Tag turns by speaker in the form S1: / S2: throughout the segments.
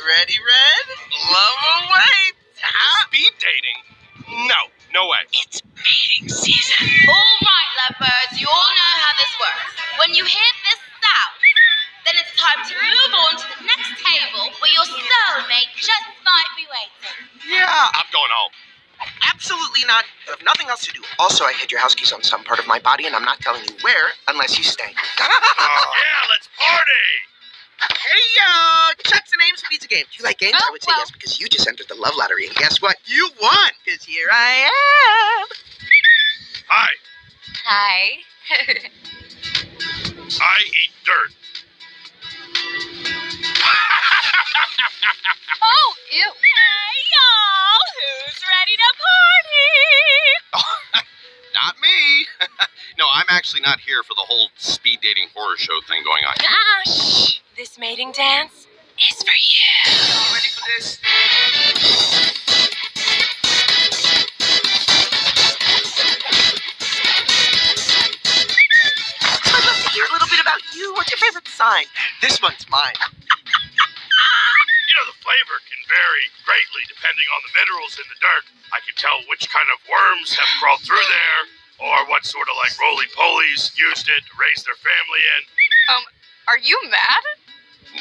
S1: ready, Red? Love awaits, huh?
S2: Speed dating? No way.
S3: It's mating season.
S4: All right, lovebirds, you all know how this works. When you hear this sound, then it's time to move on to the next table where your soulmate just might be waiting.
S1: Yeah,
S2: I'm going home.
S1: absolutely not. You have nothing else to do. Also, I hid your house keys on some part of my body, and I'm not telling you where unless you stay.
S2: Yeah, let's party!
S1: Hey, Chuck's the Names Pizza Game. Do you like games?
S4: Oh,
S1: I would say
S4: well.
S1: yes, because you just entered the love lottery, and guess what? You won, because here I am.
S2: Hi,
S4: Hi.
S2: I eat dirt.
S4: Oh, ew. Hey, y'all. Who's ready to party?
S2: Not me. No, I'm actually not here for the whole speed dating horror show thing going on.
S4: Shh. This mating dance is for you.
S1: You ready for this? I'd love to hear a little bit about you. What's your favorite sign? This one's mine.
S2: You know, the flavor can vary greatly depending on the minerals in the dirt. I can tell which kind of worms have crawled through there, or what sort of like roly-polies used it to raise their family in.
S5: Are you mad?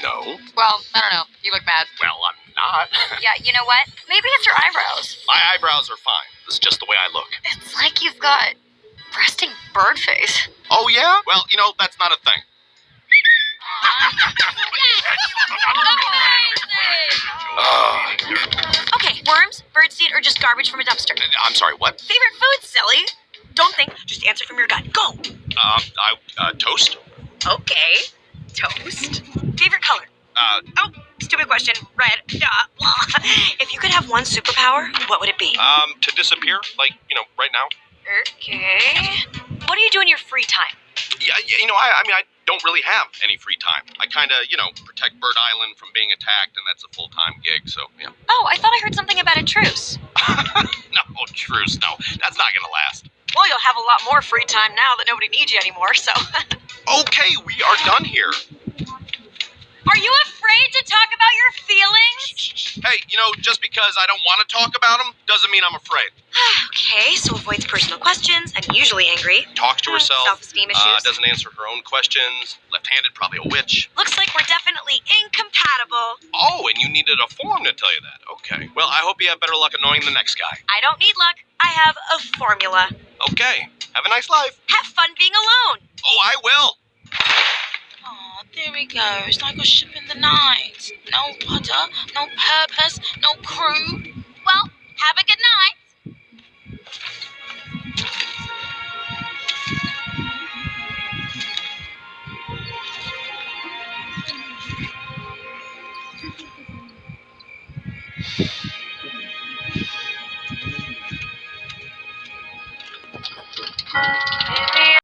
S2: No.
S5: Well, I don't know. You look mad.
S2: Well, I'm not.
S5: Yeah, you know what? Maybe it's your eyebrows.
S2: My eyebrows are fine. This is just the way I look.
S5: It's like you've got resting bird face.
S2: Oh, yeah? Well, you know, that's not a thing.
S6: Okay, worms, birdseed, or just garbage from a dumpster?
S2: I'm sorry, what?
S6: Favorite food, silly. Don't think, just answer from your gut. Go.
S2: Toast?
S6: Okay. Toast. Favorite color? Oh, stupid question. Red. Blah. If you could have one superpower, what would it be?
S2: To disappear? Like, you know, right now?
S6: Okay. What do you do in your free time?
S2: Yeah, you know, I mean, I don't really have any free time. I kind of, you know, protect Bird Island from being attacked, and that's a full-time gig, so, yeah.
S6: Oh, I thought I heard something about a truce.
S2: No, truce, no. That's not gonna last.
S6: Well, you'll have a lot more free time now that nobody needs you anymore, so.
S2: Okay, we are done here.
S6: Are you afraid to talk about your feelings?
S2: Hey, you know, just because I don't want to talk about them doesn't mean I'm afraid.
S6: Okay, so avoids personal questions. I'm usually angry.
S2: Talks to herself.
S6: Self-esteem issues.
S2: Doesn't answer her own questions. Left-handed, probably a witch.
S6: Looks like we're definitely incompatible.
S2: Oh, and you needed a form to tell you that. Okay. Well, I hope you have better luck annoying the next guy.
S6: I don't need luck. I have a formula.
S2: Okay. Have a nice life.
S6: Have fun being alone.
S2: Oh, I will.
S3: Oh, there he goes, like a ship in the night. No rudder, no purpose, no crew.
S4: Well, have a good night.